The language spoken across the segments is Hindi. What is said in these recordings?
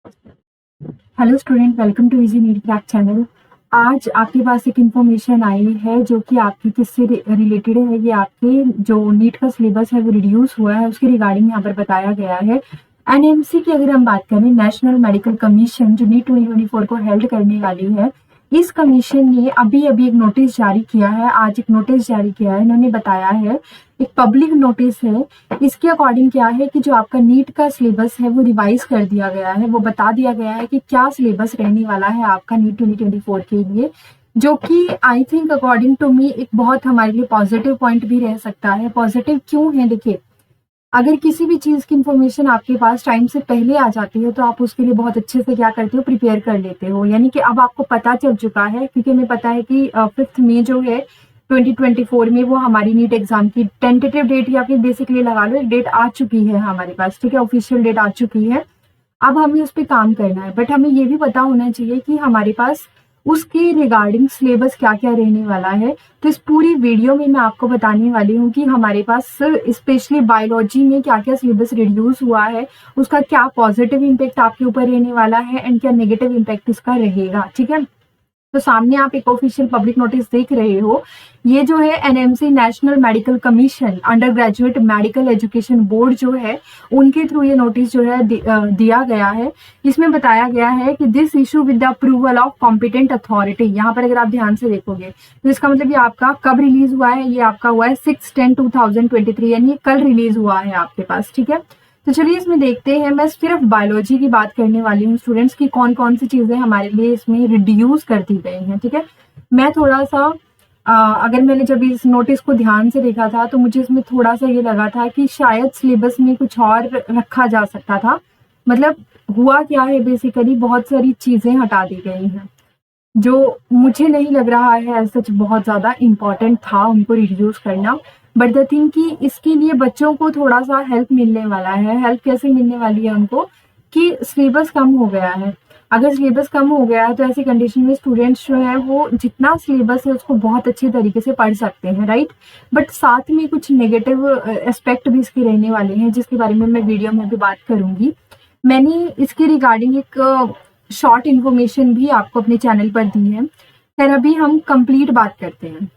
Hello student, welcome to easy NEET crack channel. आज आपके पास एक इन्फॉर्मेशन आई है जो कि आपकी किससे रिलेटेड है। ये आपके जो नीट का सिलेबस है वो रिड्यूस हुआ है, उसके रिगार्डिंग यहाँ पर बताया गया है। एनएमसी की अगर हम बात करें, नेशनल मेडिकल कमीशन जो नीट 2024 को हेल्ड करने वाली है, इस कमीशन ने अभी अभी एक नोटिस जारी किया है। आज एक नोटिस जारी किया है, इन्होंने बताया है, एक पब्लिक नोटिस है। इसके अकॉर्डिंग क्या है कि जो आपका नीट का सिलेबस है वो रिवाइज कर दिया गया है। वो बता दिया गया है कि क्या सिलेबस रहने वाला है आपका नीट 2024 के लिए, जो कि I think according to me एक बहुत हमारे लिए पॉजिटिव पॉइंट भी रह सकता है। पॉजिटिव क्यों है? देखिए, अगर किसी भी चीज की इंफॉर्मेशन आपके पास टाइम से पहले आ जाती है तो आप उसके लिए बहुत अच्छे से क्या करते हो, प्रिपेयर कर लेते हो। यानी कि अब आपको पता चल चुका है, क्योंकि हमें पता है कि 5 मई जो है 2024 में वो हमारी नीट एग्जाम की टेंटेटिव डेट या फिर बेसिकली लगा लो एक डेट आ चुकी है हमारे पास, ठीक है, ऑफिशियल डेट आ चुकी है। अब हमें उस पर काम करना है, बट हमें ये भी पता होना चाहिए कि हमारे पास उसके रिगार्डिंग सिलेबस क्या क्या रहने वाला है। तो इस पूरी वीडियो में मैं आपको बताने वाली हूँ कि हमारे पास स्पेशली बायोलॉजी में क्या क्या सिलेबस रिड्यूस हुआ है, उसका क्या पॉजिटिव इम्पैक्ट आपके ऊपर रहने वाला है एंड क्या नेगेटिव इम्पैक्ट इसका रहेगा। ठीक है, तो सामने आप एक ऑफिशियल पब्लिक नोटिस देख रहे हो। ये जो है NMC, national medical commission, under graduate medical education board जो है, उनके थ्रू ये नोटिस जो है दिया गया है। इसमें बताया गया है कि this issue with the approval of competent authority. यहाँ पर अगर आप ध्यान से देखोगे तो इसका मतलब ये आपका कब रिलीज हुआ है, ये आपका हुआ है 6/10/2023, यानी कल रिलीज हुआ है आपके पास। ठीक है, तो चलिए इसमें देखते हैं। मैं सिर्फ बायोलॉजी की बात करने वाली हूँ स्टूडेंट्स की, कौन कौन सी चीजें हमारे लिए इसमें रिड्यूस कर दी गई हैं। ठीक है, मैं थोड़ा सा अगर मैंने जब इस नोटिस को ध्यान से देखा था तो मुझे इसमें थोड़ा सा ये लगा था कि शायद सिलेबस में कुछ और रखा जा सकता था। मतलब हुआ क्या है, बेसिकली बहुत सारी चीजें हटा दी गई हैं जो मुझे नहीं लग रहा है सच बहुत ज्यादा इम्पोर्टेंट था उनको रिड्यूस करना। बट द थिंग कि इसके लिए बच्चों को थोड़ा सा हेल्प मिलने वाला है। हेल्प कैसे मिलने वाली है उनको, कि सिलेबस कम हो गया है। अगर सिलेबस कम हो गया है तो ऐसी कंडीशन में स्टूडेंट्स जो है वो जितना सिलेबस है उसको बहुत अच्छे तरीके से पढ़ सकते हैं, राइट। बट साथ में कुछ नेगेटिव एस्पेक्ट भी इसके रहने वाले हैं, जिसके बारे में मैं वीडियो में भी बात करूंगी। मैंने इसके रिगार्डिंग एक शॉर्ट इन्फॉर्मेशन भी आपको अपने चैनल पर दी है। फिर अभी हम कंप्लीट बात करते हैं।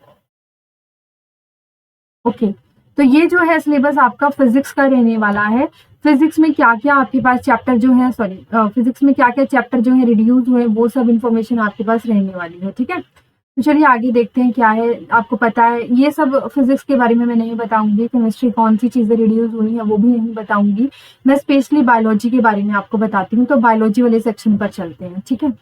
ओके, तो ये जो है सिलेबस आपका फिजिक्स का रहने वाला है। फिजिक्स में क्या क्या आपके पास चैप्टर जो है, सॉरी, फिजिक्स में क्या क्या चैप्टर जो है रिड्यूस हुए, वो सब इन्फॉर्मेशन आपके पास रहने वाली है। ठीक है, तो चलिए आगे देखते हैं क्या है। आपको पता है ये सब फिजिक्स के बारे में मैं नहीं बताऊंगी, केमिस्ट्री कौन सी चीजें रिड्यूस हुई है वो भी नहीं बताऊंगी। मैं स्पेशली बायोलॉजी के बारे में आपको बताती हूँ। तो बायोलॉजी वाले सेक्शन पर चलते हैं। ठीक है,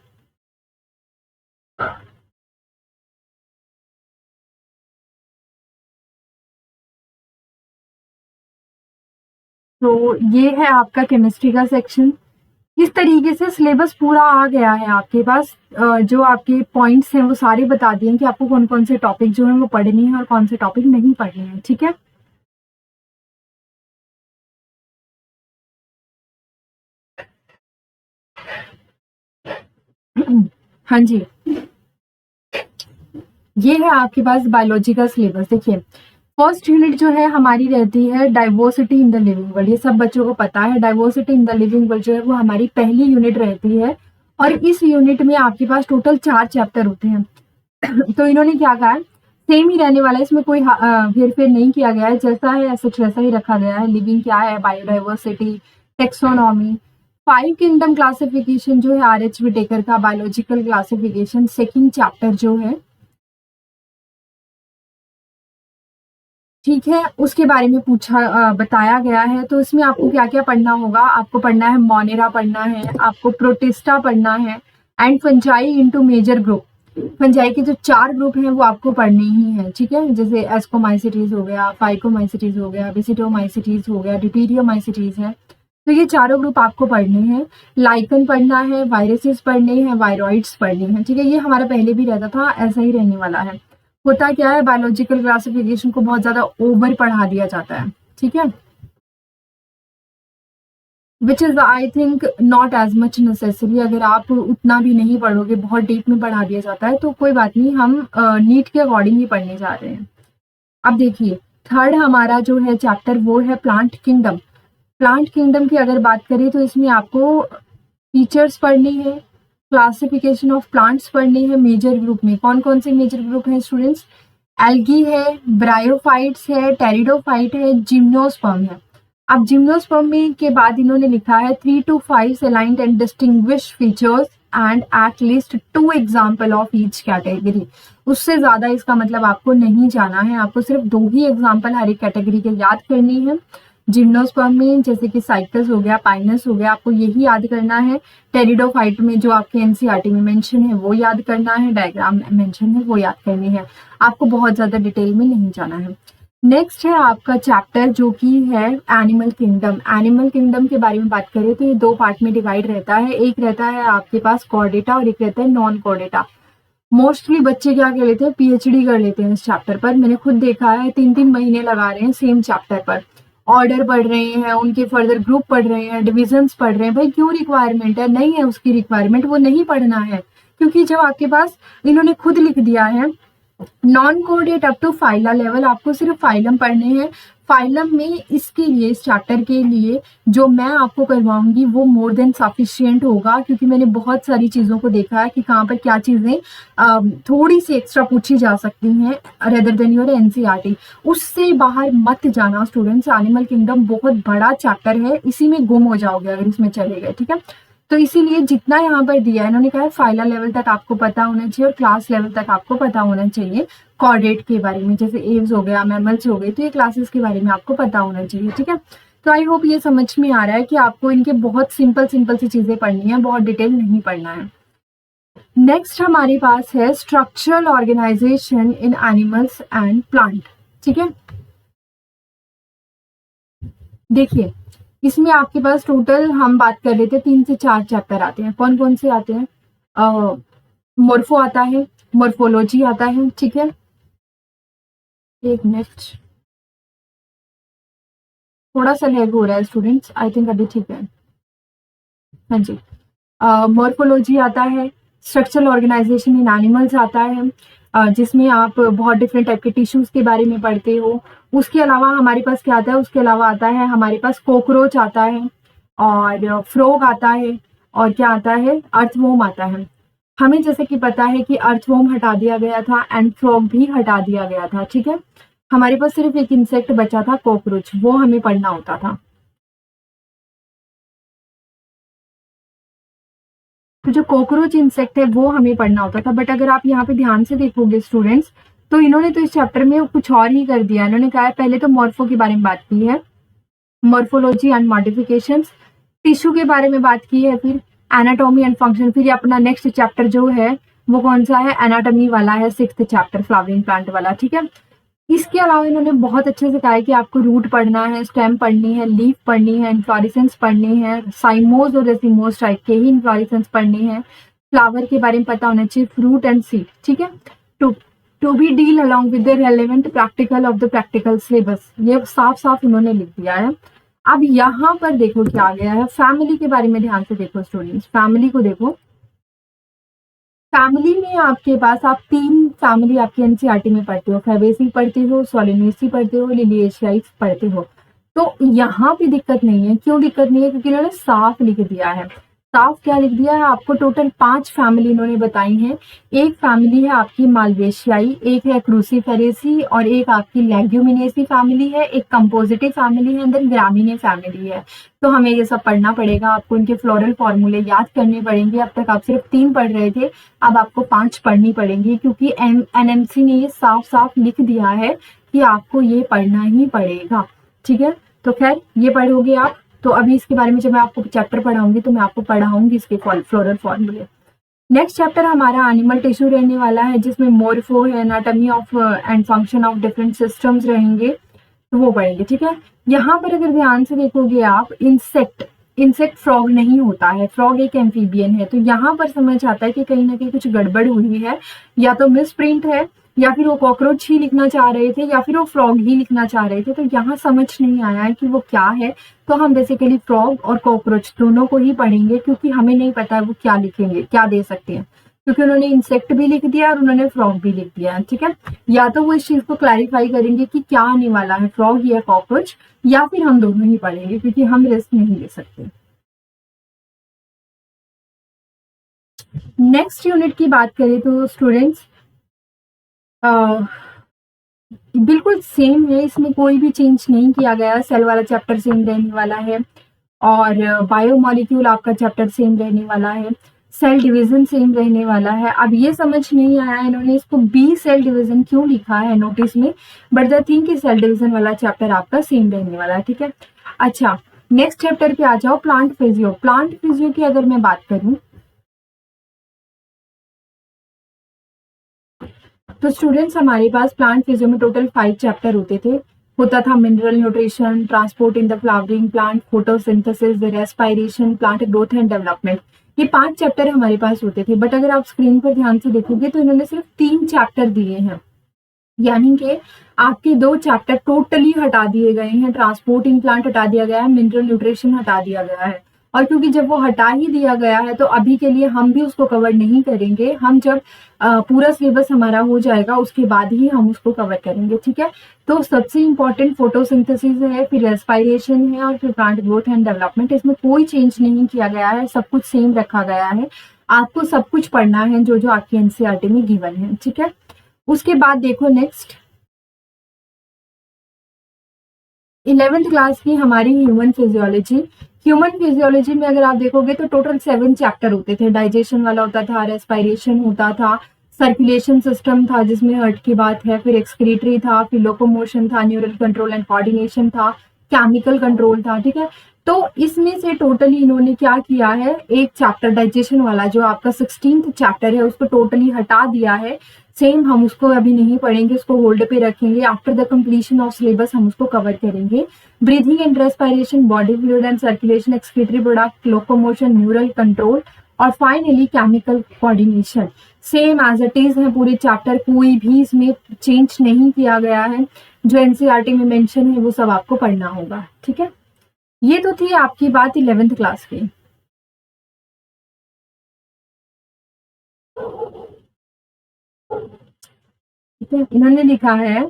तो ये है आपका केमिस्ट्री का सेक्शन। इस तरीके से सिलेबस पूरा आ गया है आपके पास। जो आपके पॉइंट्स हैं वो सारे बता दिए कि आपको कौन कौन से टॉपिक जो है वो पढ़ने हैं और कौन से टॉपिक नहीं पढ़ने हैं। ठीक है, हाँ जी, ये है आपके पास बायोलॉजी का सिलेबस। देखिए, फर्स्ट यूनिट जो है हमारी रहती है diversity in the living world. ये सब बच्चों को पता है, diversity in the living world जो है वो हमारी पहली यूनिट रहती है। और इस यूनिट में आपके पास टोटल 4 चैप्टर होते हैं। तो इन्होंने क्या कहा है, सेम ही रहने वाला है, इसमें कोई हेरफेर नहीं किया गया है, जैसा है ऐसा वैसा ही रखा गया है। लिविंग क्या है, बायोडाइवर्सिटी, टेक्सोनॉमी, 5 किंगडम क्लासिफिकेशन जो है आर एच विटेकर का, बायोलॉजिकल क्लासिफिकेशन सेकंड चैप्टर जो है, ठीक है, उसके बारे में बताया गया है। तो इसमें आपको क्या क्या पढ़ना होगा, आपको पढ़ना है मोनेरा, पढ़ना है आपको प्रोटिस्टा, पढ़ना है and fungi into major group. Fungi के जो 4 ग्रुप हैं वो आपको पढ़ने ही है। ठीक है, जैसे एस्कोमाइसिटीज हो गया, फाइकोमाइसिटीज हो गया, विसिटोमाइसिटीज हो गया, डिप्टीरियोमाइसिटीज है। तो ये चारों ग्रुप आपको पढ़ने हैं। लाइकन पढ़ना है, वायरसेस पढ़ने हैं, वायरॉइड्स पढ़ने हैं। ठीक है, ये हमारा पहले भी रहता था, ऐसा ही रहने वाला है। होता क्या है, बायोलॉजिकल क्लासिफिकेशन को बहुत ज्यादा ओवर पढ़ा दिया जाता है। ठीक है, which is I think not as much necessary. अगर आप उतना भी नहीं पढ़ोगे, बहुत डीप में पढ़ा दिया जाता है, तो कोई बात नहीं, हम नीट के अकॉर्डिंग ही पढ़ने जा रहे हैं। अब देखिए, थर्ड हमारा जो है चैप्टर वो है प्लांट किंगडम। प्लांट किंगडम की अगर बात करें तो इसमें आपको फीचर्स पढ़नी है, क्लासिफिकेशन ऑफ प्लांट्स पढ़नी है। मेजर ग्रुप में कौन कौन से मेजर ग्रुप हैं स्टूडेंट्स? एल्गी है, ब्रायोफाइट्स है, टेरिडोफाइट है, जिम्नोस्पर्म है। अब जिम्नोस्पर्म में के बाद इन्होंने लिखा है 3 to 5 salient and distinguish features and at least 2 example of each category. उससे ज्यादा इसका मतलब आपको नहीं जाना है, आपको सिर्फ 2 ही एग्जाम्पल हर एक कैटेगरी के याद करनी है। जिम्नोस्पर्म में जैसे कि साइकस हो गया, पाइनस हो गया, आपको यही याद करना है। टेरिडोफाइट में जो आपके एनसीईआरटी में मेंशन है वो याद करना है, डायग्राम मेंशन है वो याद करनी है, आपको बहुत ज्यादा डिटेल में नहीं जाना है। नेक्स्ट है आपका चैप्टर जो कि है एनिमल किंगडम। एनिमल किंगडम के बारे में बात करें तो ये 2 पार्ट में डिवाइड रहता है। एक रहता है आपके पास कॉर्डेटा और एक रहता है नॉन कॉर्डेटा। मोस्टली बच्चे क्या कर लेते हैं, पीएचडी कर लेते हैं इस चैप्टर पर। मैंने खुद देखा है 3-3 महीने लगा रहे हैं सेम चैप्टर पर, ऑर्डर पढ़ रहे हैं, उनके फर्दर ग्रुप पढ़ रहे हैं, डिविजन्स पढ़ रहे हैं। भाई क्यों रिक्वायरमेंट है? नहीं है उसकी रिक्वायरमेंट, वो नहीं पढ़ना है, क्योंकि जब आपके पास इन्होंने खुद लिख दिया है नॉन कोडेट अप टू फाइला लेवल, आपको सिर्फ फाइलम पढ़ने हैं। फाइलम में इसके लिए, इस चैप्टर के लिए जो मैं आपको करवाऊंगी वो मोर देन सफिशिएंट होगा, क्योंकि मैंने बहुत सारी चीजों को देखा है कि कहाँ पर क्या चीजें थोड़ी सी एक्स्ट्रा पूछी जा सकती हैं रेदर देन योर एनसीईआरटी। उससे बाहर मत जाना स्टूडेंट्स। एनिमल किंगडम बहुत बड़ा चैप्टर है, इसी में गुम हो जाओगे अगर इसमें चले गए, ठीक है। तो इसीलिए जितना यहाँ पर दिया है, इन्होंने कहा है फाइला लेवल तक आपको पता होना चाहिए और क्लास लेवल तक आपको पता होना चाहिए कॉर्डेट के बारे में, जैसे एव्स हो गया, मैमल्स हो गए, तो ये क्लासेस के बारे में आपको पता होना चाहिए, ठीक है। तो आई होप ये समझ में आ रहा है कि आपको इनके बहुत सिंपल सिंपल सी चीजें पढ़नी है, बहुत डिटेल नहीं पढ़ना है। नेक्स्ट हमारे पास है structural organisation in animals and plant, ठीक है। देखिए इसमें आपके पास टोटल हम बात कर रहे थे 3 से 4 चैप्टर आते हैं। कौन कौन से आते हैं? मोर्फो आता है, मोर्फोलॉजी आता है, ठीक है। एक मिनट, थोड़ा सा लैग हो रहा है स्टूडेंट्स, आई थिंक अभी ठीक है। हाँ जी, मोर्फोलॉजी आता है, स्ट्रक्चरल ऑर्गेनाइजेशन इन एनिमल्स आता है, जिसमें आप बहुत डिफरेंट टाइप के टिश्यूज के बारे में पढ़ते हो। उसके अलावा हमारे पास क्या आता है? उसके अलावा आता है हमारे पास कॉकरोच आता है, और फ्रॉग आता है, और क्या आता है? अर्थवॉर्म आता है। हमें जैसे कि पता है कि अर्थवॉर्म हटा दिया गया था एंड फ्रॉग भी हटा दिया गया था, ठीक है। हमारे पास सिर्फ एक इंसेक्ट बचा था, कॉकरोच, वो हमें पढ़ना होता था। तो जो कॉकरोच इंसेक्ट है वो हमें पढ़ना होता था। बट अगर आप यहाँ पे ध्यान से देखोगे स्टूडेंट्स, तो इन्होंने तो इस चैप्टर में कुछ और ही कर दिया। इन्होंने कहा है पहले तो मॉर्फो के बारे में बात की है, मॉर्फोलॉजी एंड मॉडिफिकेशंस, टिश्यू के बारे में बात की है, फिर एनाटॉमी एंड फंक्शन, फिर अपना नेक्स्ट चैप्टर जो है वो कौन सा है? एनाटॉमी वाला है, 6th चैप्टर फ्लावरिंग प्लांट वाला, ठीक है। इसके अलावा इन्होंने बहुत अच्छे से कहा है कि आपको रूट पढ़ना है, स्टेम पढ़नी है, लीफ पढ़नी है, इन्फ्लोरेसेंस पढ़नी है, साइमोज और रेसिमोज टाइप के ही इन्फ्लोरेसेंस पढ़नी है, फ्लावर के बारे में पता होना चाहिए, फ्रूट एंड सीड, ठीक है। To to be deal along with the relevant practical of the practical syllabus, ये साफ साफ इन्होंने लिख दिया है। अब यहाँ पर देखो क्या आ गया है, फैमिली के बारे में ध्यान से देखो स्टूडेंट्स, फैमिली को देखो। फैमिली में आपके पास आप 3 फैमिली आपके एनसीईआरटी में पढ़ते हो, फैबेसी पढ़ते हो, सोलिनेसी पढ़ते हो, लिलिएशियाई पढ़ते हो। तो यहाँ पे दिक्कत नहीं है। क्यों दिक्कत नहीं है? क्योंकि इन्होंने साफ लिख दिया है। साफ क्या लिख दिया है? आपको टोटल 5 फैमिली इन्होंने बताई हैं। एक फैमिली है आपकी मालवेशियाई, एक है क्रूसीफेरेसी, और एक आपकी लेग्यूमिनेसी फैमिली है, एक कंपोजिटिव फैमिली है, देन ग्रामीने फैमिली है। तो हमें ये सब पढ़ना पड़ेगा, आपको इनके फ्लोरल फॉर्मूले याद करने पड़ेंगे। अब तक आप सिर्फ 3 पढ़ रहे थे, अब आपको 5 पढ़नी पड़ेंगी, क्योंकि एनएमसी ने ये साफ साफ लिख दिया है कि आपको ये पढ़ना ही पड़ेगा, ठीक है। तो खैर ये पढ़ोगे आप। तो अभी इसके बारे में जब मैं आपको चैप्टर पढ़ाऊंगी तो मैं आपको पढ़ाऊंगी इसके फ्लोरल फॉर्मूले। नेक्स्ट चैप्टर हमारा एनिमल टिश्यू रहने वाला है, जिसमें मोर्फो है, anatomy of and function of different systems रहेंगे, तो वो पढ़ेंगे, ठीक है। यहाँ पर अगर ध्यान से देखोगे आप, इंसेक्ट फ्रॉग नहीं होता है, फ्रॉग एक एम्फीबियन है। तो यहाँ पर समझ आता है कि कहीं ना कहीं कुछ गड़बड़ हुई है, या तो मिस प्रिंट है, या फिर वो कॉकरोच ही लिखना चाह रहे थे, या फिर वो फ्रॉग ही लिखना चाह रहे थे। तो यहाँ समझ नहीं आया है कि वो क्या है। तो हम बेसिकली फ्रॉग और कॉकरोच दोनों को ही पढ़ेंगे, क्योंकि हमें नहीं पता है वो क्या लिखेंगे, क्या दे सकते हैं, क्योंकि उन्होंने इंसेक्ट भी लिख दिया और उन्होंने फ्रॉग भी लिख दिया है, ठीक है। या तो वो इस चीज को क्लैरिफाई करेंगे कि क्या आने वाला है, फ्रॉग या कॉकरोच, या फिर हम दोनों ही पढ़ेंगे, क्योंकि हम रिस्क नहीं ले सकते। नेक्स्ट यूनिट की बात करें तो स्टूडेंट्स बिल्कुल सेम है, इसमें कोई भी चेंज नहीं किया गया। सेल वाला चैप्टर सेम रहने वाला है और बायोमोलिक्यूल आपका चैप्टर सेम रहने वाला है। सेल डिवीजन सेम रहने वाला है। अब ये समझ नहीं आया इन्होंने इसको बी सेल डिवीजन क्यों लिखा है नोटिस में, बट द थिंग कि सेल डिवीजन वाला चैप्टर आपका सेम रहने वाला है, ठीक है। अच्छा, नेक्स्ट चैप्टर पे आ जाओ, प्लांट फिजियो। प्लांट फिजियो की अगर मैं बात करूं तो स्टूडेंट्स हमारे पास प्लांट फिजियो में टोटल 5 चैप्टर होते थे। होता था mineral nutrition, transport in the flowering plant, photosynthesis, respiration, plant growth and development. ये 5 चैप्टर हमारे पास होते थे, बट अगर आप स्क्रीन पर ध्यान से देखोगे तो इन्होंने सिर्फ 3 चैप्टर दिए हैं, यानी कि आपके 2 चैप्टर टोटली हटा दिए गए हैं। ट्रांसपोर्टिंग प्लांट हटा दिया गया है, मिनरल न्यूट्रिशन हटा दिया गया है। और क्योंकि जब वो हटा ही दिया गया है तो अभी के लिए हम भी उसको कवर नहीं करेंगे। हम जब पूरा सिलेबस हमारा हो जाएगा उसके बाद ही हम उसको कवर करेंगे, ठीक है। तो सबसे इंपॉर्टेंट फोटोसिंथेसिस है, फिर रेस्पायरेशन है और फिर प्लांट ग्रोथ एंड डेवलपमेंट। इसमें कोई चेंज नहीं किया गया है, सब कुछ सेम रखा गया है। आपको सब कुछ पढ़ना है जो जो आपकी एनसीईआरटी में गिवन है, ठीक है। उसके बाद देखो नेक्स्ट 11th क्लास की हमारी ह्यूमन फिजियोलॉजी। ह्यूमन फिजियोलॉजी में अगर आप देखोगे तो टोटल 7 चैप्टर होते थे। डाइजेशन वाला होता था, रेस्पायरेशन होता था, सर्कुलेशन सिस्टम था जिसमें हार्ट की बात है, फिर एक्सक्रीटरी था, फिर लोकोमोशन था, न्यूरल कंट्रोल एंड कोऑर्डिनेशन था, केमिकल कंट्रोल था, ठीक है। तो इसमें से टोटली इन्होंने क्या किया है, एक चैप्टर डाइजेशन वाला जो आपका 16th चैप्टर है उसको टोटली हटा दिया है। सेम हम उसको अभी नहीं पढ़ेंगे, उसको होल्ड पे रखेंगे। After the completion of syllabus हम उसको कवर करेंगे। Breathing and respiration, body fluid and circulation, excretory product, locomotion, neural control और finally chemical coordination. Same as it is है पूरे चैप्टर, कोई भी इसमें चेंज नहीं किया गया है। जो एनसीईआरटी में मेंशन है वो सब आपको पढ़ना होगा, ठीक है। ये तो थी आपकी बात 11th क्लास की। ठीक है, इन्होंने लिखा है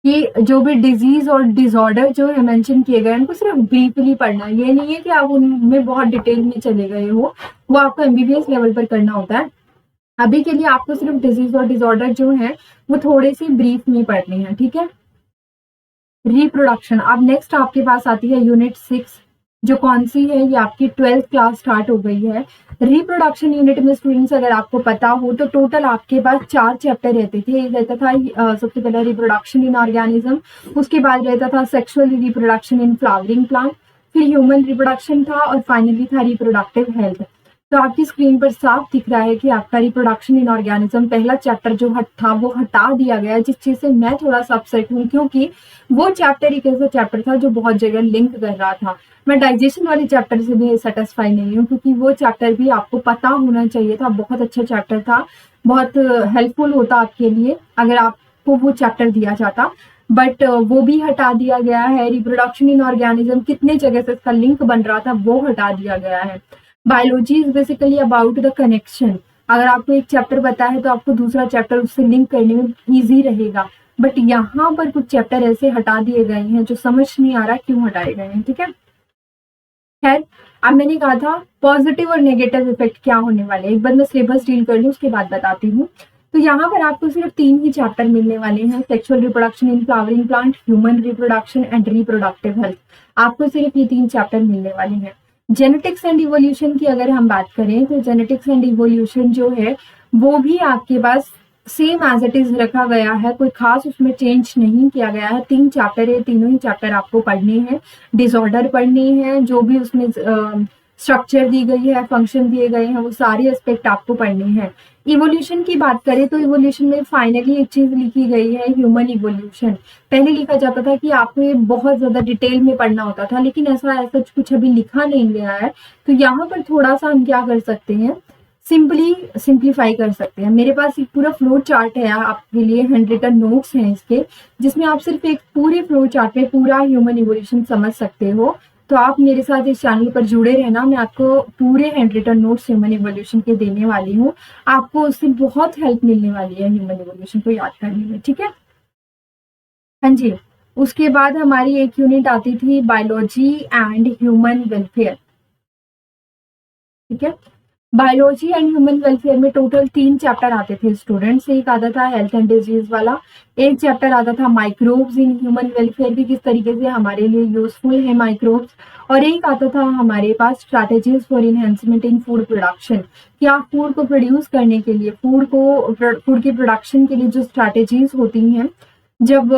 कि जो भी डिजीज और डिसऑर्डर जो है मेंशन किए गए हैं उनको सिर्फ ब्रीफली पढ़ना है। ये नहीं है कि आप उनमें बहुत डिटेल में चले गए हो, वो आपको एमबीबीएस लेवल पर करना होता है। अभी के लिए आपको सिर्फ डिजीज और डिसऑर्डर जो है वो थोड़े से ब्रीफ में पढ़ने हैं, ठीक है। रिप्रोडक्शन, अब नेक्स्ट आपके पास आती है यूनिट 6, जो कौन सी है, ये आपकी 12th क्लास स्टार्ट हो गई है। रिप्रोडक्शन यूनिट में स्टूडेंट्स अगर आपको पता हो तो टोटल आपके पास 4 चैप्टर रहते थे। एक रहता था सबसे पहले रिप्रोडक्शन इन ऑर्गेनिज्म, उसके बाद रहता था sexual reproduction in flowering plant, फिर ह्यूमन रिप्रोडक्शन था और फाइनली था रिप्रोडक्टिव हेल्थ। तो आपकी स्क्रीन पर साफ दिख रहा है कि आपका रिप्रोडक्शन इन ऑर्गेनिज्म पहला चैप्टर जो था वो हटा दिया गया, जिस चीज से मैं थोड़ा सा अपसेट हूँ, क्योंकि वो चैप्टर एक ऐसा चैप्टर था जो बहुत जगह लिंक कर रहा था। मैं डाइजेशन वाले चैप्टर से भी सेटिस्फाई नहीं हूँ, क्योंकि वो चैप्टर भी आपको पता होना चाहिए था। बहुत अच्छा चैप्टर था, बहुत हेल्पफुल होता आपके लिए अगर आपको वो चैप्टर दिया जाता, बट वो भी हटा दिया गया है। रिप्रोडक्शन इन ऑर्गेनिज्म कितने जगह से इसका लिंक बन रहा था वो हटा दिया गया है। Biology is basically about the connection. अगर आपको एक चैप्टर पता है तो आपको दूसरा चैप्टर उससे लिंक करने में इजी रहेगा, बट यहाँ पर कुछ चैप्टर ऐसे हटा दिए गए हैं जो समझ नहीं आ रहा क्यों हटाए गए हैं, ठीक है। खैर, अब मैंने कहा था पॉजिटिव और नेगेटिव इफेक्ट क्या होने वाले, एक बार मैं सिलेबस डील कर लूँ उसके बाद बताती हूँ। तो यहाँ पर आपको सिर्फ 3 ही चैप्टर मिलने वाले हैं, sexual reproduction in flowering plant, human reproduction and reproductive health. आपको सिर्फ ये 3 चैप्टर मिलने वाले हैं। जेनेटिक्स एंड इवोल्यूशन की अगर हम बात करें तो जेनेटिक्स एंड इवोल्यूशन जो है वो भी आपके पास सेम एज इट इज रखा गया है, कोई खास उसमें चेंज नहीं किया गया है। 3 चैप्टर है, तीनों ही चैप्टर आपको पढ़ने हैं। डिसऑर्डर पढ़नी है, जो भी उसमें स्ट्रक्चर दी गई है, फंक्शन दिए गए हैं, वो सारे एस्पेक्ट आपको पढ़ने हैं। इवोल्यूशन की बात करें तो इवोल्यूशन में फाइनली एक चीज लिखी गई है, ह्यूमन इवोल्यूशन। पहले लिखा जाता था कि आपको ये बहुत ज्यादा डिटेल में पढ़ना होता था, लेकिन ऐसा ऐसा कुछ अभी लिखा नहीं गया है। तो यहाँ पर थोड़ा सा हम क्या कर सकते हैं, सिंपली सिंप्लीफाई कर सकते हैं। मेरे पास एक पूरा फ्लो चार्ट है आपके लिए, हैंड रिटन नोट्स हैं इसके, जिसमें आप सिर्फ एक पूरे फ्लो चार्ट में पूरा ह्यूमन इवोल्यूशन समझ सकते हो। तो आप मेरे साथ इस चैनल पर जुड़े रहना, मैं आपको पूरे handwritten notes human evolution के देने वाली हूँ। आपको उससे बहुत हेल्प मिलने वाली है ह्यूमन इवोल्यूशन को याद करने में, ठीक है। हाँ जी, उसके बाद हमारी एक यूनिट आती थी बायोलॉजी एंड ह्यूमन वेलफेयर, ठीक है। बायोलॉजी एंड ह्यूमन वेलफेयर में टोटल 3 चैप्टर आते थे स्टूडेंट्स। एक आता था हेल्थ एंड डिजीज वाला, एक चैप्टर आता था माइक्रोब्स इन ह्यूमन वेलफेयर की किस तरीके से हमारे लिए यूजफुल है माइक्रोब्स, और एक आता था हमारे पास strategies for enhancement in food production, कि आप फूड को प्रोड्यूस करने के लिए फूड के प्रोडक्शन के लिए जो स्ट्रैटेजीज होती हैं, जब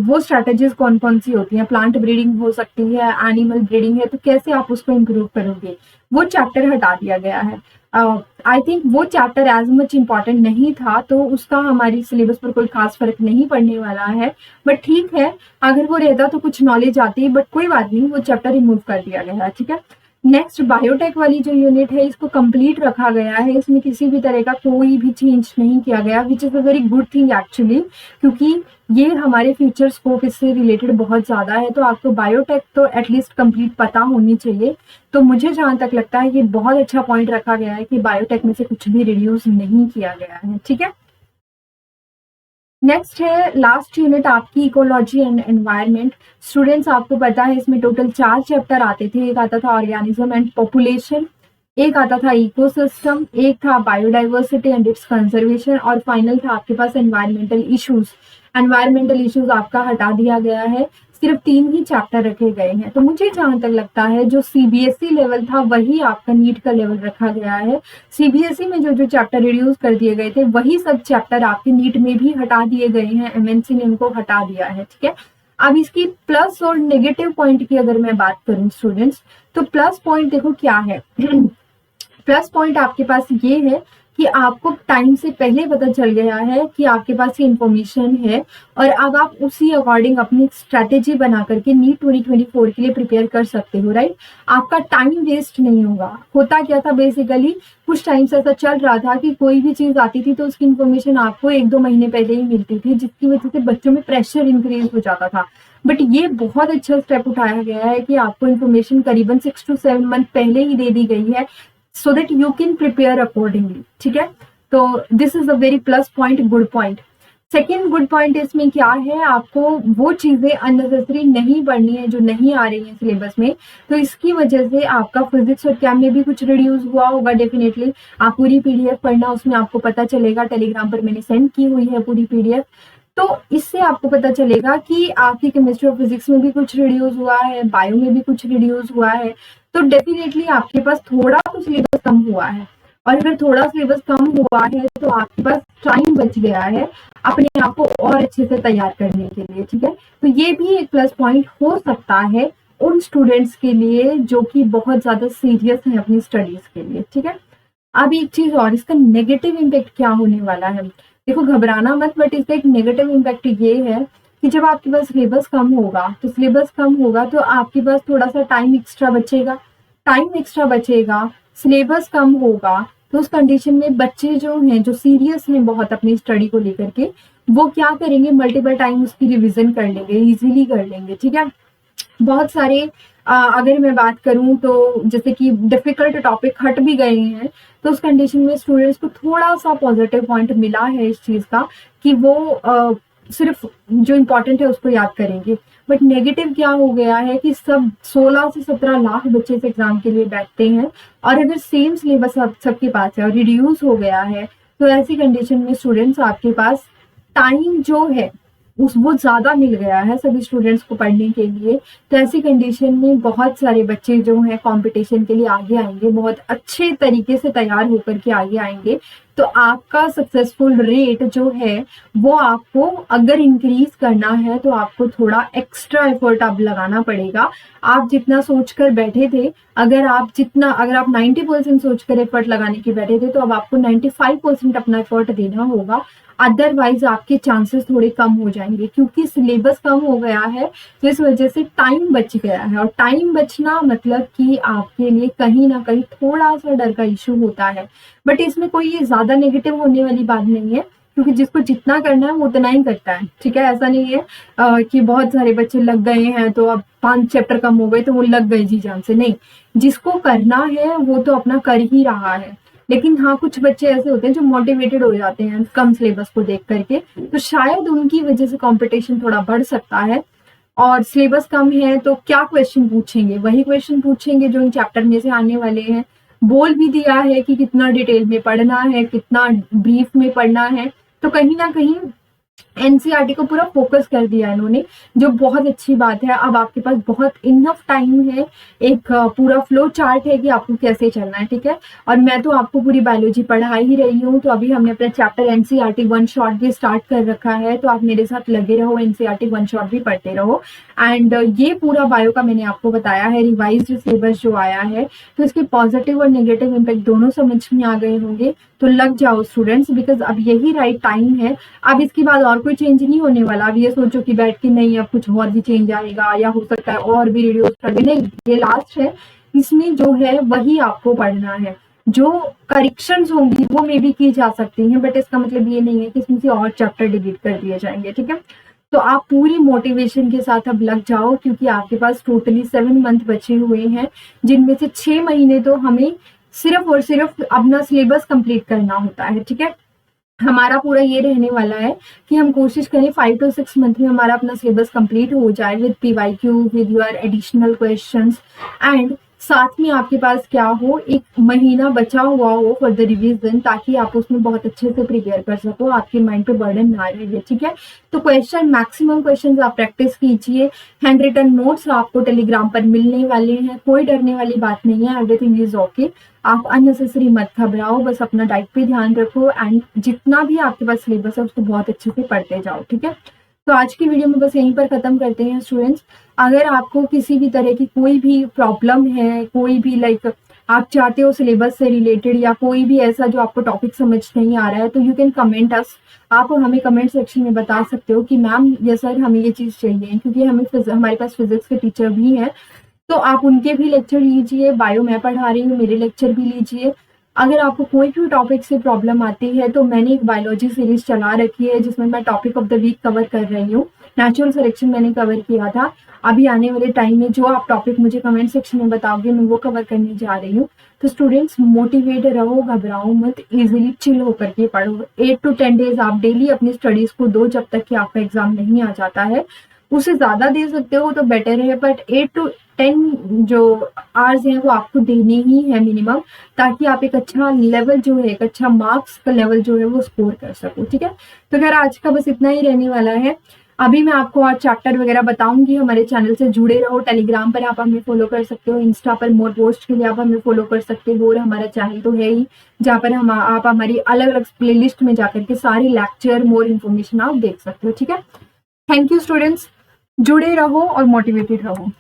वो स्ट्रैटेजीज कौन कौन सी होती हैं, प्लांट ब्रीडिंग हो सकती है, एनिमल ब्रीडिंग है, तो कैसे आप उसको इम्प्रूव करोगे, वो चैप्टर हटा दिया गया है। आई थिंक वो चैप्टर एज मच इम्पॉर्टेंट नहीं था, तो उसका हमारी सिलेबस पर कोई खास फर्क नहीं पड़ने वाला है। बट ठीक है, अगर वो रहता तो कुछ नॉलेज आती, बट कोई बात नहीं, वो चैप्टर रिमूव कर दिया गया है। ठीक है, नेक्स्ट बायोटेक वाली जो यूनिट है इसको कंप्लीट रखा गया है, इसमें किसी भी तरह का कोई भी चेंज नहीं किया गया, which is a very good thing actually, क्योंकि ये हमारे फ्यूचर स्कोप इससे रिलेटेड बहुत ज़्यादा है। तो आपको बायोटेक तो एटलीस्ट कंप्लीट पता होनी चाहिए। तो मुझे जहाँ तक लगता है ये बहुत अच्छा पॉइंट रखा गया है कि बायोटेक में से कुछ भी रिड्यूस नहीं किया गया है। ठीक है, नेक्स्ट है लास्ट यूनिट आपकी इकोलॉजी एंड एनवायरनमेंट। स्टूडेंट्स आपको पता है इसमें टोटल 4 चैप्टर आते थे। एक आता था ऑर्गेनिज्म एंड पॉपुलेशन, एक आता था इकोसिस्टम, एक था बायोडाइवर्सिटी एंड इट्स कंजर्वेशन, और फाइनल था आपके पास एनवायरमेंटल इश्यूज। एनवायरमेंटल इश्यूज आपका हटा दिया गया है, सिर्फ 3 ही चैप्टर रखे गए हैं। तो मुझे जहां तक लगता है जो सीबीएसई लेवल था वही आपका नीट का लेवल रखा गया है। सीबीएसई में जो जो चैप्टर रिड्यूस कर दिए गए थे वही सब चैप्टर आपके नीट में भी हटा दिए गए हैं, एमएनसी ने उनको हटा दिया है। ठीक है, अब इसकी प्लस और नेगेटिव पॉइंट की अगर मैं बात करूं स्टूडेंट्स, तो प्लस पॉइंट देखो क्या है। प्लस पॉइंट आपके पास ये है कि आपको टाइम से पहले पता चल गया है कि आपके पास ये इंफॉर्मेशन है, और अब आप उसी अकॉर्डिंग अपनी स्ट्रैटेजी बना करके नीट 2024 के लिए प्रिपेयर कर सकते हो। राइट, आपका टाइम वेस्ट नहीं होगा। होता क्या था बेसिकली, कुछ टाइम से ऐसा चल रहा था कि कोई भी चीज आती थी तो उसकी इन्फॉर्मेशन आपको 1-2 महीने पहले ही मिलती थी, जिसकी वजह से बच्चों में प्रेशर इंक्रीज हो जाता था। बट ये बहुत अच्छा स्टेप उठाया गया है कि आपको इन्फॉर्मेशन करीबन 6 to 7 मंथ पहले ही दे दी गई है, so that you can prepare accordingly। ठीक है, तो this is a very plus point, good point. Second good point इसमें क्या है, आपको वो चीजें अननेसेसरी नहीं पढ़नी है जो नहीं आ रही है सिलेबस में। तो इसकी वजह से आपका फिजिक्स और केम में भी कुछ रिड्यूस हुआ होगा डेफिनेटली। आप पूरी पीडीएफ पढ़ना, उसमें आपको पता चलेगा, टेलीग्राम पर मैंने सेंड की हुई है पूरी पीडीएफ। तो इससे आपको पता चलेगा कि आपकी केमिस्ट्री और फिजिक्स में भी कुछ रिड्यूस हुआ है, बायो में भी कुछ रिड्यूस हुआ है। तो डेफिनेटली आपके पास थोड़ा तो सिलेबस कम हुआ है, और अगर थोड़ा सिलेबस कम हुआ है तो आपके पास टाइम बच गया है अपने आप को और अच्छे से तैयार करने के लिए। ठीक है, तो ये भी एक प्लस पॉइंट हो सकता है उन स्टूडेंट्स के लिए जो कि बहुत ज्यादा सीरियस हैं अपनी स्टडीज के लिए। ठीक है, अब एक चीज और, इसका नेगेटिव इम्पैक्ट क्या होने वाला है। देखो, घबराना मत, बट इसका एक नेगेटिव इम्पैक्ट ये है कि जब आपके पास सिलेबस कम होगा तो आपके पास थोड़ा सा टाइम एक्स्ट्रा बचेगा। सिलेबस कम होगा तो उस कंडीशन में बच्चे जो हैं, जो सीरियस हैं बहुत अपनी स्टडी को लेकर के, वो क्या करेंगे, मल्टीपल टाइम उसकी रिविजन कर लेंगे, इजीली कर लेंगे। ठीक है, बहुत सारे अगर मैं बात करूं तो जैसे कि डिफिकल्ट टॉपिक हट भी गए हैं, तो उस कंडीशन में स्टूडेंट्स को थोड़ा सा पॉजिटिव पॉइंट मिला है इस चीज का कि वो सिर्फ जो इम्पोर्टेंट है उसको याद करेंगे। बट नेगेटिव क्या हो गया है कि सब 16 से 17 लाख बच्चे इस एग्जाम के लिए बैठते हैं, और अगर सेम सिलेबस सबके पास है और रिड्यूस हो गया है, तो ऐसी कंडीशन में स्टूडेंट्स आपके पास टाइम जो है वो ज्यादा मिल गया है सभी स्टूडेंट्स को पढ़ने के लिए। तो ऐसी कंडीशन में बहुत सारे बच्चे जो हैं कंपटीशन के लिए आगे आएंगे, बहुत अच्छे तरीके से तैयार होकर के आगे आएंगे। तो आपका सक्सेसफुल रेट जो है वो आपको अगर इंक्रीज करना है तो आपको थोड़ा एक्स्ट्रा एफर्ट अब लगाना पड़ेगा। आप जितना सोचकर बैठे थे, अगर आप 90% सोचकर एफर्ट लगाने के बैठे थे, तो अब आपको 95% अपना एफर्ट देना होगा। अदरवाइज आपके चांसेस थोड़े कम हो जाएंगे, क्योंकि सिलेबस कम हो गया है तो इस वजह से टाइम बच गया है, और टाइम बचना मतलब कि आपके लिए कहीं ना कहीं थोड़ा सा डर का इश्यू होता है। बट इसमें कोई ये ज्यादा नेगेटिव होने वाली बात नहीं है, क्योंकि जिसको जितना करना है वो उतना ही करता है। ठीक है, ऐसा नहीं है कि बहुत सारे बच्चे लग गए हैं तो अब 5 चैप्टर कम हो गए तो वो लग गए जी जान से, नहीं। जिसको करना है वो तो अपना कर ही रहा है। लेकिन हाँ, कुछ बच्चे ऐसे होते हैं जो मोटिवेटेड हो जाते हैं कम सिलेबस को देख करके, तो शायद उनकी वजह से कंपटीशन थोड़ा बढ़ सकता है। और सिलेबस कम है तो क्या क्वेश्चन पूछेंगे, वही क्वेश्चन पूछेंगे जो इन चैप्टर में से आने वाले हैं, बोल भी दिया है कि कितना डिटेल में पढ़ना है, कितना ब्रीफ में पढ़ना है। तो कहीं ना कहीं एनसीईआरटी को पूरा फोकस कर दिया इन्होंने, जो बहुत अच्छी बात है। अब आपके पास बहुत इनफ टाइम है, एक पूरा फ्लो चार्ट है कि आपको कैसे चलना है, ठीक है। और मैं तो आपको पूरी बायोलॉजी पढ़ा ही रही हूँ, तो अभी हमने अपना चैप्टर एनसीईआरटी वन शॉट भी स्टार्ट कर रखा है, तो आप मेरे साथ लगे रहो, एनसीईआरटी वन शॉट भी पढ़ते रहो। एंड ये पूरा बायो का मैंने आपको बताया है, रिवाइज्ड सिलेबस जो आया है, तो इसके पॉजिटिव और नेगेटिव इम्पैक्ट दोनों समझ में आ गए होंगे। तो लग जाओ स्टूडेंट्स, बिकॉज अब यही राइट टाइम है। अब इसके बाद और कोई चेंज नहीं होने वाला। अब ये सोचो कि बैठ के नहीं अब कुछ और भी चेंज आएगा या हो सकता है और भी वीडियोस कर दें, नहीं, ये लास्ट है। इसमें जो है वही आपको पढ़ना है। जो करेक्शंस होंगी वो मे भी की जा सकती हैं, बट इसका मतलब ये नहीं है कि इसमें से और चैप्टर डिलीट कर दिए जाएंगे, ठीक है। तो आप पूरी मोटिवेशन के साथ अब लग जाओ, क्योंकि आपके पास टोटली 7 मंथ बचे हुए हैं, जिनमें से 6 महीने तो हमें सिर्फ और सिर्फ अपना सिलेबस कंप्लीट करना होता है, ठीक है। हमारा पूरा ये रहने वाला है कि हम कोशिश करें 5 to 6 मंथ में हमारा अपना सिलेबस कंप्लीट हो जाए with PYQ, with your additional questions, and साथ में आपके पास क्या हो, एक महीना बचा हुआ हो फॉर द रिवीजन, ताकि आप उसमें बहुत अच्छे से प्रिपेयर कर सको, आपके माइंड पे बर्डन ना रहे, ठीक है। तो क्वेश्चन, मैक्सिमम क्वेश्चंस आप प्रैक्टिस कीजिए। हैंड रिटन नोट्स आपको टेलीग्राम पर मिलने वाले हैं, कोई डरने वाली बात नहीं है, एवरीथिंग इज ओके। आप अननेसेसरी मत घबराओ, बस अपना डाइट पे ध्यान रखो, एंड जितना भी आपके पास सिलेबस है उसको बहुत अच्छे से पढ़ते जाओ, ठीक है। तो आज की वीडियो में बस यहीं पर खत्म करते हैं स्टूडेंट्स। अगर आपको किसी भी तरह की कोई भी प्रॉब्लम है, कोई भी लाइक आप चाहते हो सिलेबस से रिलेटेड या कोई भी ऐसा जो आपको टॉपिक समझ नहीं आ रहा है, तो यू कैन कमेंट अस। आप हमें कमेंट सेक्शन में बता सकते हो कि मैम ये सर हमें ये चीज़ चाहिए, क्योंकि हमारे पास फिजिक्स के टीचर भी हैं, तो आप उनके भी लेक्चर लीजिए। बायो मैं पढ़ा रही हूँ, मेरे लेक्चर भी लीजिए। अगर आपको कोई भी टॉपिक से प्रॉब्लम आती है, तो मैंने एक बायोलॉजी सीरीज चला रखी है जिसमें मैं topic of the week cover कर रही हूँ। नेचुरल सिलेक्शन मैंने कवर किया था। अभी आने वाले टाइम में जो आप टॉपिक मुझे कमेंट सेक्शन में बताओगे, मैं वो कवर करने जा रही हूँ। तो स्टूडेंट्स मोटिवेट रहो, घबराओ मत, इजीली चिल होकर के पढ़ो। 8 to 10 डेज आप डेली अपनी स्टडीज को दो, जब तक कि आपका एग्जाम नहीं आ जाता है। उससे ज्यादा दे सकते हो तो बेटर है, बट 8 to 10 जो आवर्स हैं वो आपको देने ही है मिनिमम, ताकि आप एक अच्छा लेवल जो है, एक अच्छा मार्क्स का लेवल जो है वो स्कोर कर सको, ठीक है। तो खैर आज का बस इतना ही रहने वाला है। अभी मैं आपको और चैप्टर वगैरह बताऊंगी। हमारे चैनल से जुड़े रहो, टेलीग्राम पर आप हमें फॉलो कर सकते हो, इंस्टा पर मोर पोस्ट के लिए आप हमें फॉलो कर सकते हो, और हमारा चैनल तो है ही जहाँ पर आप हमारी अलग अलग प्लेलिस्ट में जाकर के सारे लेक्चर, मोर इन्फॉर्मेशन आप देख सकते हो, ठीक है। थैंक यू स्टूडेंट्स, जुड़े रहो और मोटिवेटेड रहो।